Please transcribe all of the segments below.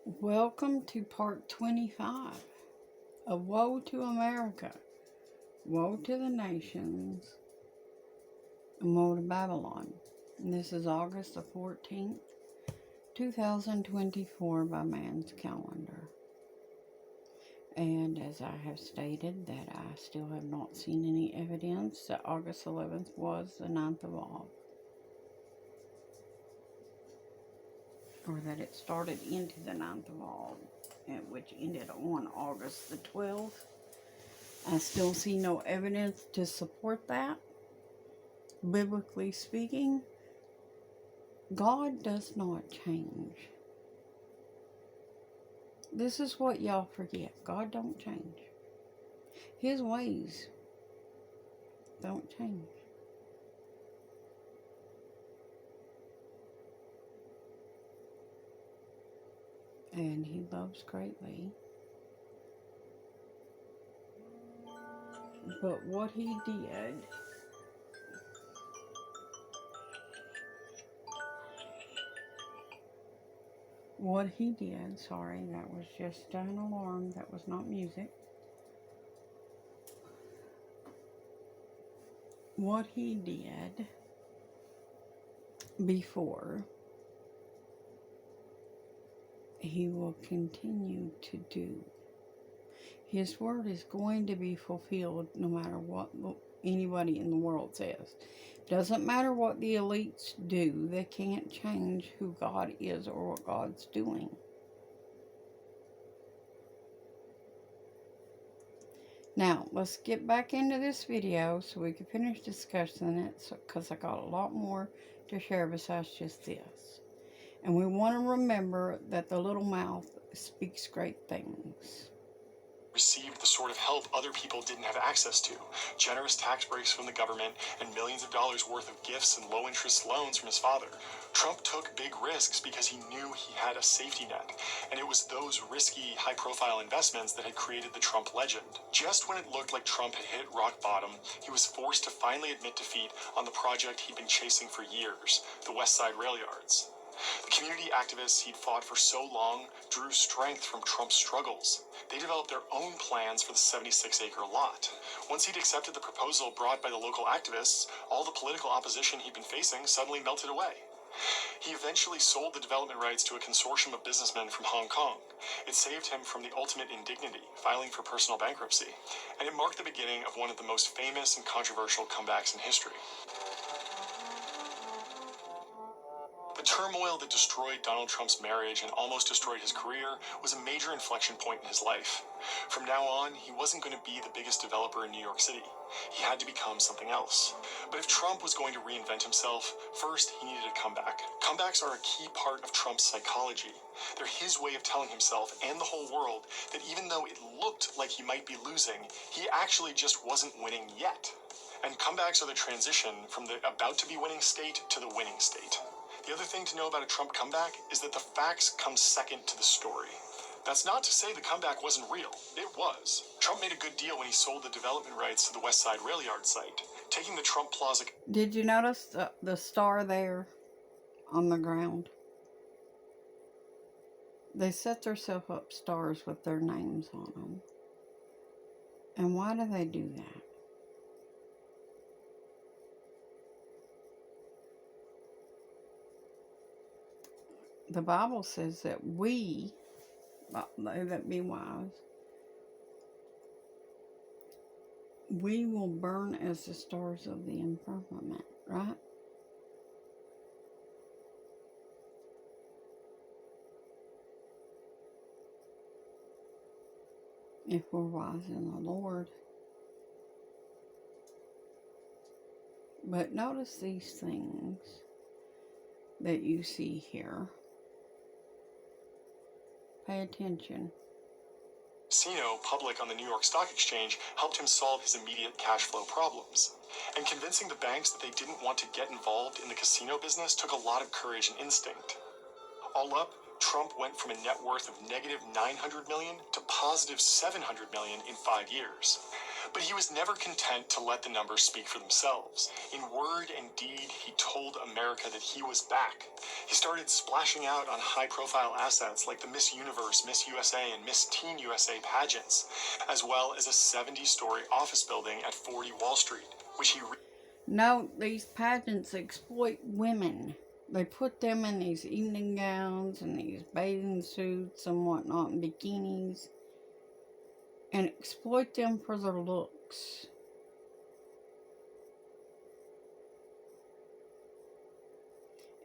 Welcome to part 25 of Woe to America, Woe to the Nations, and Woe to Babylon. And this is August the 14th, 2024 by man's calendar. And as I have stated, that I still have not seen any evidence that August 11th was the 9th of Av, or that it started into the 9th of Av, which ended on August the 12th. I still see no evidence to support that. Biblically speaking, God does not change. This is what y'all forget. God don't change. His ways don't change. And He loves greatly. But what He did, sorry, that was just an alarm, that was not music. What He did before, He will continue to do. His word is going to be fulfilled no matter what anybody in the world says. Doesn't matter what the elites do. They can't change who God is or what God's doing. Now, let's get back into this video so we can finish discussing it, because I got a lot more to share besides just this. And we want to remember that the little mouth speaks great things. Received the sort of help other people didn't have access to. Generous tax breaks from the government and millions of dollars worth of gifts and low-interest loans from his father. Trump took big risks because he knew he had a safety net, and it was those risky, high-profile investments that had created the Trump legend. Just when it looked like Trump had hit rock bottom, he was forced to finally admit defeat on the project he'd been chasing for years, the West Side rail yards. The community activists he'd fought for so long drew strength from Trump's struggles. They developed their own plans for the 76-acre lot. Once he'd accepted the proposal brought by the local activists, all the political opposition he'd been facing suddenly melted away. He eventually sold the development rights to a consortium of businessmen from Hong Kong. It saved him from the ultimate indignity, filing for personal bankruptcy, and it marked the beginning of one of the most famous and controversial comebacks in history. The turmoil that destroyed Donald Trump's marriage and almost destroyed his career was a major inflection point in his life. From now on, he wasn't going to be the biggest developer in New York City. He had to become something else. But if Trump was going to reinvent himself, first he needed a comeback. Comebacks are a key part of Trump's psychology. They're his way of telling himself and the whole world that even though it looked like he might be losing, he actually just wasn't winning yet. And comebacks are the transition from the about-to-be-winning state to the winning state. The other thing to know about a Trump comeback is that the facts come second to the story. That's not to say the comeback wasn't real. It was. Trump made a good deal when he sold the development rights to the West Side rail yard site, taking the Trump Plaza. Did you notice the star there on the ground? They set themselves up stars with their names on them. And why do they do that? The Bible says that we, they that be wise, we will burn as the stars of the firmament, right? If we're wise in the Lord. But notice these things that you see here. Pay attention. Casino public on the New York Stock Exchange helped him solve his immediate cash flow problems. And convincing the banks that they didn't want to get involved in the casino business took a lot of courage and instinct. All up, Trump went from a net worth of negative $900 million to positive $700 million in 5 years. But he was never content to let the numbers speak for themselves. In word and deed, he told America that he was back. He started splashing out on high-profile assets like the Miss Universe, Miss USA, and Miss Teen USA pageants, as well as a 70-story office building at 40 Wall Street, which he... No, these pageants exploit women. They put them in these evening gowns and these bathing suits and whatnot, and bikinis, and exploit them for their looks.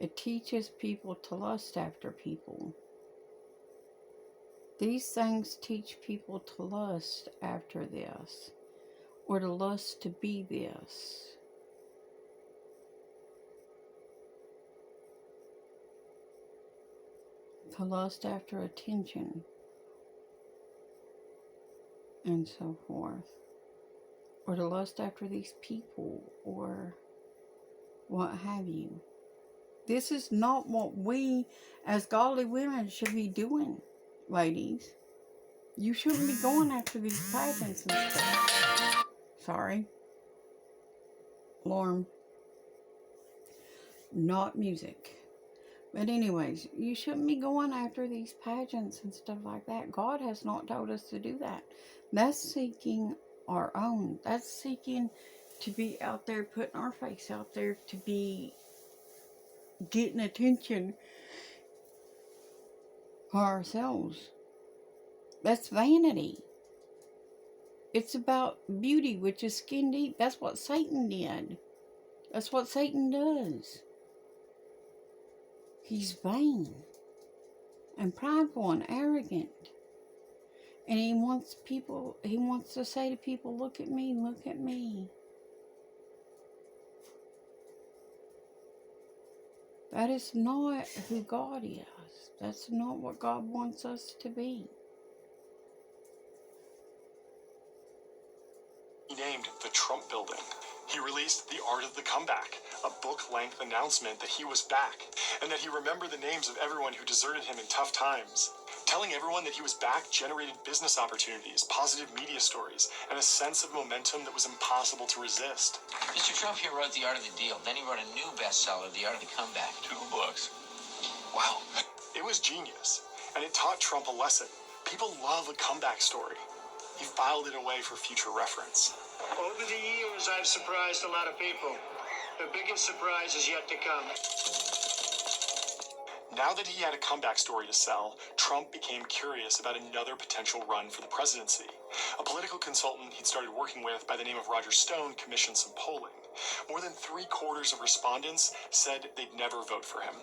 It teaches people to lust after people. These things teach people to lust after this, or to lust to be this. To lust after attention, and so forth. Or to lust after these people, or what have you. This is not what we, as godly women, should be doing, ladies. You shouldn't be going after these pageants and stuff. Sorry. Alarm. Not music. But anyways, you shouldn't be going after these pageants and stuff like that. God has not told us to do that. That's seeking our own. That's seeking to be out there, putting our face out there, to be getting attention for ourselves. That's vanity. It's about beauty, which is skin deep. That's what Satan did. That's what Satan does. He's vain and prideful and arrogant. And he wants to say to people, look at me, look at me. That is not who God is. That's not what God wants us to be. He named the Trump Building. He released The Art of the Comeback, a book-length announcement that he was back, and that he remembered the names of everyone who deserted him in tough times. Telling everyone that he was back generated business opportunities, positive media stories, and a sense of momentum that was impossible to resist. Mr. Trump here wrote The Art of the Deal. Then he wrote a new bestseller, The Art of the Comeback. 2 books. Wow. It was genius, and it taught Trump a lesson. People love a comeback story. He filed it away for future reference. Over the years, I've surprised a lot of people. The biggest surprise is yet to come. Now that he had a comeback story to sell, Trump became curious about another potential run for the presidency. A political consultant he'd started working with by the name of Roger Stone commissioned some polling. More than 3/4 of respondents said they'd never vote for him.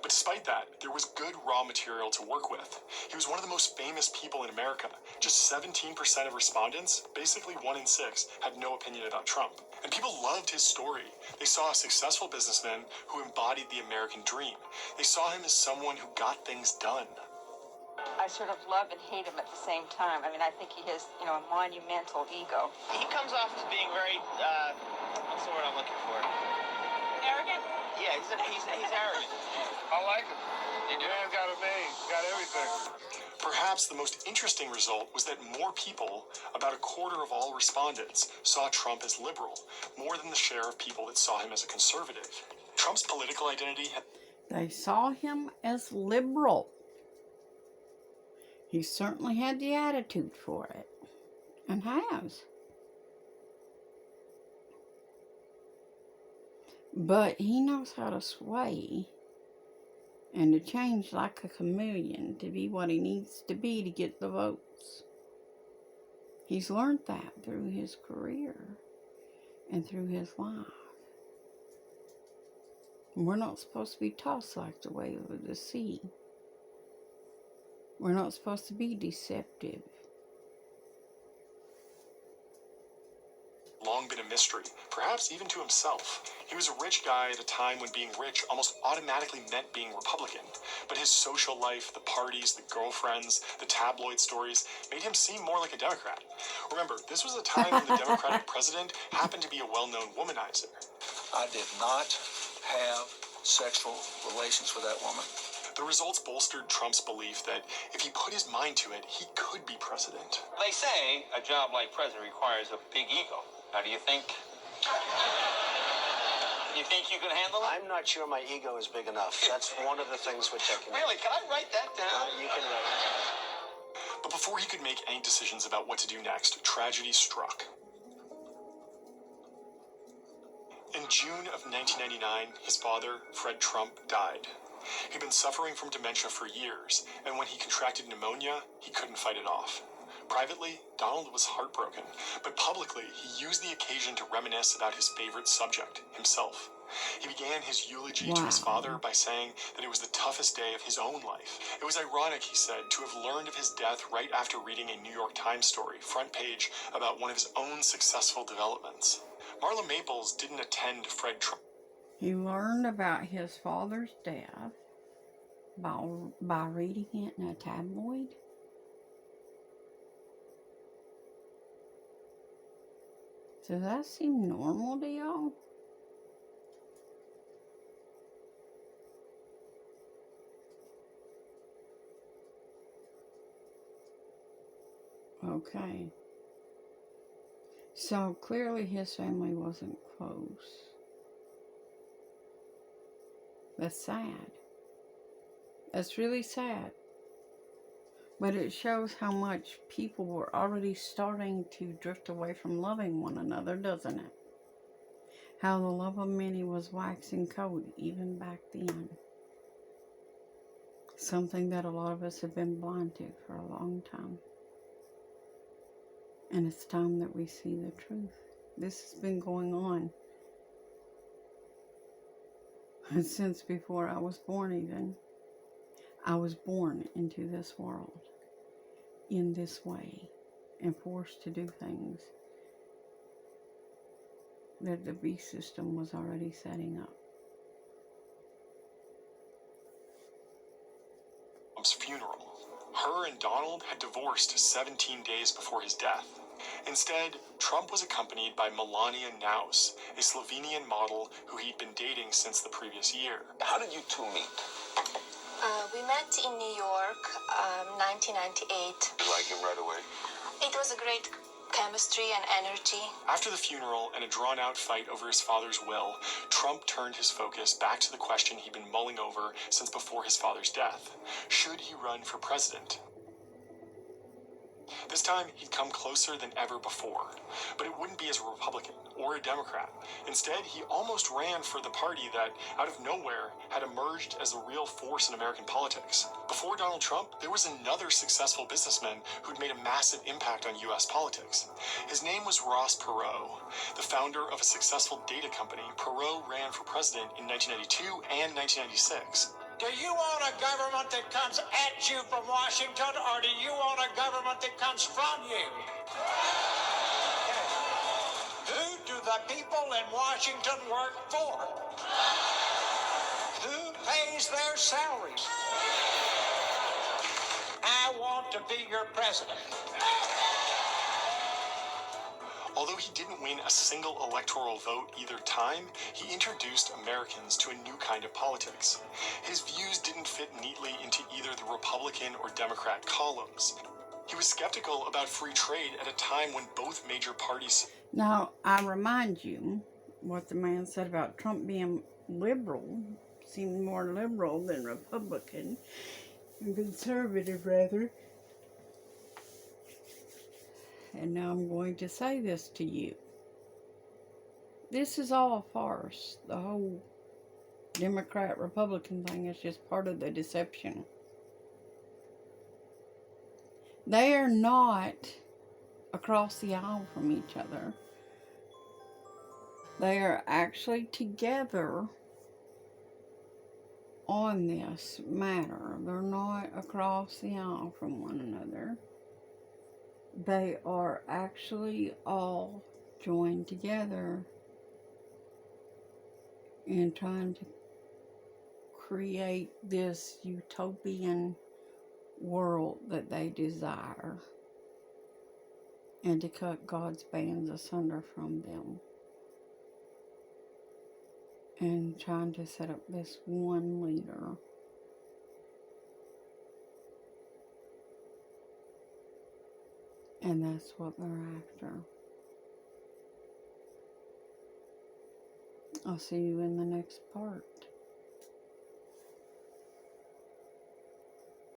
But despite that, there was good raw material to work with. He was one of the most famous people in America. Just 17% of respondents, basically 1 in 6, had no opinion about Trump. And people loved his story. They saw a successful businessman who embodied the American dream. They saw him as someone who got things done. I sort of love and hate him at the same time. I mean, I think he has, a monumental ego. He comes off as being very, what's the word I'm looking for? Arrogant? Yeah, he's arrogant. I like him. The man's got a name, got everything. Perhaps the most interesting result was that more people, about 1/4 of all respondents, saw Trump as liberal, more than the share of people that saw him as a conservative. Trump's political identity had... They saw him as liberal. He certainly had the attitude for it, and has. But he knows how to sway and to change like a chameleon to be what he needs to be to get the votes. He's learned that through his career and through his life. We're not supposed to be tossed like the wave of the sea. We're not supposed to be deceptive. long been a mystery, perhaps even to himself. He was a rich guy at a time when being rich almost automatically meant being Republican, but his social life, the parties, the girlfriends, the tabloid stories made him seem more like a Democrat. Remember, this was a time when the Democratic president happened to be a well-known womanizer. I did not have sexual relations with that woman. The results bolstered Trump's belief that if he put his mind to it, he could be president. They say a job like president requires a big ego. How do you think? You think you can handle it? I'm not sure my ego is big enough. That's one of the things which I can... Really? Can I write that down? You can write it. But before he could make any decisions about what to do next, tragedy struck. In June of 1999, his father, Fred Trump, died. He'd been suffering from dementia for years, and when he contracted pneumonia, he couldn't fight it off. Privately, Donald was heartbroken, but publicly, he used the occasion to reminisce about his favorite subject, himself. He began his eulogy to his father by saying that it was the toughest day of his own life. It was ironic, he said, to have learned of his death right after reading a New York Times story, front page, about one of his own successful developments. Marla Maples didn't attend Fred Trump. He learned about his father's death by reading it in a tabloid. Does that seem normal to y'all? Okay. So clearly his family wasn't close. That's sad. That's really sad. But it shows how much people were already starting to drift away from loving one another, doesn't it? How the love of many was waxing cold even back then. Something that a lot of us have been blind to for a long time. And it's time that we see the truth. This has been going on since before I was born even. I was born into this world in this way and forced to do things that the beast system was already setting up. Trump's funeral. Her and Donald had divorced 17 days before his death. Instead, Trump was accompanied by Melania Naus, a Slovenian model who he'd been dating since the previous year. How did you two meet? We met in New York, 1998. You like him right away? It was a great chemistry and energy. After the funeral and a drawn-out fight over his father's will, Trump turned his focus back to the question he'd been mulling over since before his father's death. Should he run for president? This time, he'd come closer than ever before, but it wouldn't be as a Republican or a Democrat. Instead, he almost ran for the party that, out of nowhere, had emerged as a real force in American politics. Before Donald Trump, there was another successful businessman who'd made a massive impact on U.S. politics. His name was Ross Perot. The founder of a successful data company, Perot ran for president in 1992 and 1996. Do you want a government that comes at you from Washington, or do you want a government that comes from you? Who do the people in Washington work for? Who pays their salaries? I want to be your president. Although he didn't win a single electoral vote either time, he introduced Americans to a new kind of politics. His views didn't fit neatly into either the Republican or Democrat columns. He was skeptical about free trade at a time when both major parties... Now, I remind you what the man said about Trump being liberal, seemed more liberal than Republican, and conservative rather. And now I'm going to say this to you. This is all a farce. The whole Democrat-Republican thing is just part of the deception. They are not across the aisle from each other. They are actually together on this matter. They're not across the aisle from one another. They are actually all joined together in trying to create this utopian world that they desire and to cut God's bands asunder from them and trying to set up this one leader And that's what they're after. I'll see you in the next part.